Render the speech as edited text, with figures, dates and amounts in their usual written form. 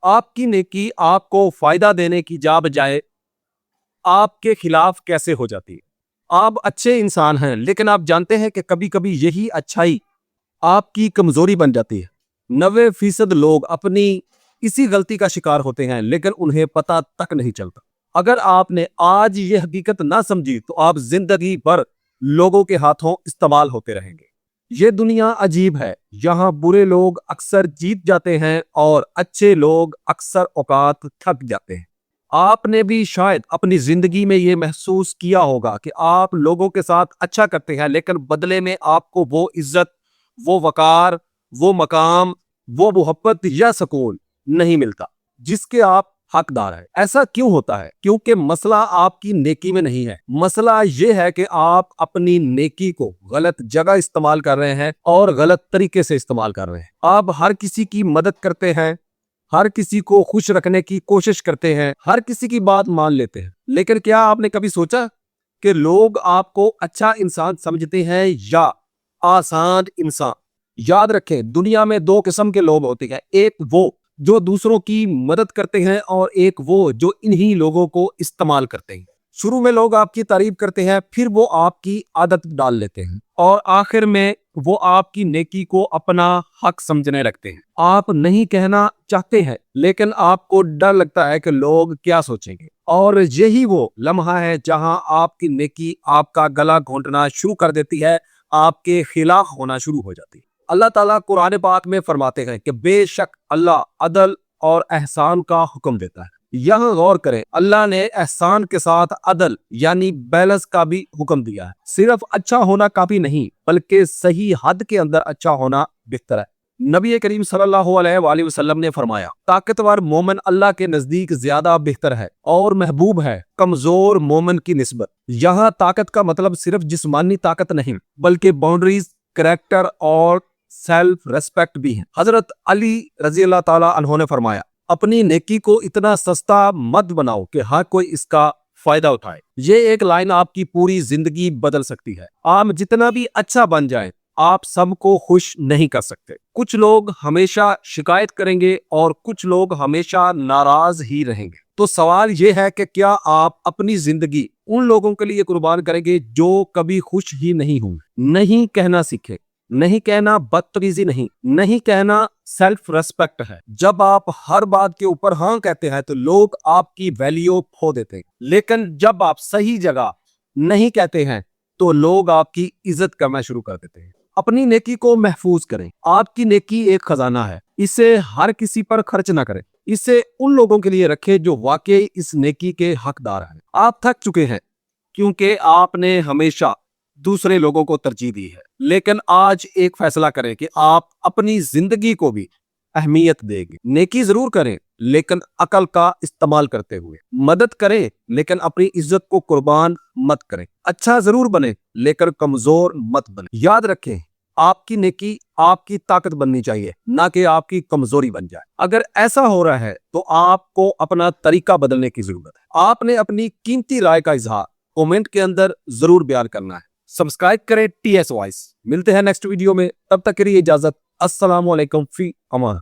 आपकी नेकी आपको फायदा देने की जा बजाय आपके खिलाफ कैसे हो जाती है। आप अच्छे इंसान हैं, लेकिन आप जानते हैं कि कभी कभी यही अच्छाई आपकी कमजोरी बन जाती है। 90% लोग अपनी इसी गलती का शिकार होते हैं, लेकिन उन्हें पता तक नहीं चलता। अगर आपने आज ये हकीकत ना समझी तो आप जिंदगी भर लोगों के हाथों इस्तेमाल होते रहेंगे। ये दुनिया अजीब है, यहाँ बुरे लोग अक्सर जीत जाते हैं और अच्छे लोग अक्सर औकात थक जाते हैं। आपने भी शायद अपनी जिंदगी में ये महसूस किया होगा कि आप लोगों के साथ अच्छा करते हैं, लेकिन बदले में आपको वो इज्जत, वो वकार, वो मकाम, वो मोहब्बत या सुकून नहीं मिलता जिसके आप हकदार हैं। ऐसा क्यों होता है? क्योंकि मसला आपकी नेकी में नहीं है। मसला ये है कि आप अपनी नेकी को गलत जगह इस्तेमाल कर रहे हैं और गलत तरीके से इस्तेमाल कर रहे हैं। आप हर किसी की मदद करते हैं, हर किसी को खुश रखने की कोशिश करते हैं, हर किसी की बात मान लेते हैं, लेकिन क्या आपने कभी सोचा कि लोग आपको अच्छा इंसान समझते हैं या आसान इंसान? याद रखें, दुनिया में दो किस्म के लोग होते हैं, एक वो जो दूसरों की मदद करते हैं और एक वो जो इन्हीं लोगों को इस्तेमाल करते हैं। शुरू में लोग आपकी तारीफ करते हैं, फिर वो आपकी आदत डाल लेते हैं और आखिर में वो आपकी नेकी को अपना हक समझने लगते हैं। आप नहीं कहना चाहते हैं, लेकिन आपको डर लगता है कि लोग क्या सोचेंगे, और यही वो लम्हा है जहां आपकी नेकी आपका गला घोंटना शुरू कर देती है, आपके खिलाफ होना शुरू हो जाती है। अल्लाह ताला कुरान पाक में फरमाते हैं कि बेशक अल्लाह अदल और एहसान का हुक्म देता है। यहाँ गौर करें, अल्लाह ने एहसान के साथ अदल यानी बैलेंस का भी हुक्म दिया है। सिर्फ अच्छा होना काफी नहीं, बल्कि सही हद के अंदर अच्छा होना बेहतर है। नबी करीम सल्लल्लाहु अलैहि वसल्लम ने फरमाया, ताकतवर मोमिन अल्लाह के नजदीक ज्यादा बेहतर है और महबूब है कमजोर मोमिन की निस्बत। यहाँ ताकत का मतलब सिर्फ जिस्मानी ताकत नहीं, बल्कि बाउंड्रीज, करैक्टर और सेल्फ रेस्पेक्ट भी है। हजरत अली रजी अल्लाह ताला अन्हों ने फरमाया, अपनी नेकी को इतना सस्ता मत बनाओ कि हर कोई इसका फायदा उठाए। ये एक लाइन आपकी पूरी जिंदगी बदल सकती है। आप जितना भी अच्छा बन जाएं, आप सबको खुश नहीं कर सकते। कुछ लोग हमेशा शिकायत करेंगे और कुछ लोग हमेशा नाराज ही रहेंगे। तो सवाल यह है कि क्या आप अपनी जिंदगी उन लोगों के लिए कुर्बान करेंगे जो कभी खुश ही नहीं होंगे? नहीं कहना सीखें। नहीं कहना बदतमीजी नहीं, नहीं कहना सेल्फ रेस्पेक्ट है। जब आप हर बात के ऊपर हाँ कहते हैं तो लोग आपकी वैल्यू खो देते हैं, लेकिन जब आप सही जगह नहीं कहते हैं तो लोग आपकी इज्जत करना शुरू कर देते हैं। अपनी नेकी को महफूज करें। आपकी नेकी एक खजाना है, इसे हर किसी पर खर्च ना करें। इसे उन लोगों के लिए रखें जो वाकई इस नेकी के हकदार हैं। आप थक चुके हैं क्योंकि आपने हमेशा दूसरे लोगों को तरजीह दी है, लेकिन आज एक फैसला करें कि आप अपनी जिंदगी को भी अहमियत देंगे। नेकी जरूर करें, लेकिन अकल का इस्तेमाल करते हुए। मदद करें, लेकिन अपनी इज्जत को कुर्बान मत करें। अच्छा जरूर बने, लेकिन कमजोर मत बने। याद रखें, आपकी नेकी आपकी ताकत बननी चाहिए, ना कि आपकी कमजोरी बन जाए। अगर ऐसा हो रहा है तो आपको अपना तरीका बदलने की जरूरत है। आपने अपनी कीमती राय का इजहार कमेंट के अंदर जरूर बयान करना है। सब्सक्राइब करें TS वॉइस। मिलते हैं नेक्स्ट वीडियो में, तब तक के लिए इजाजत। अस्सलाम वालेकुम फी अमान।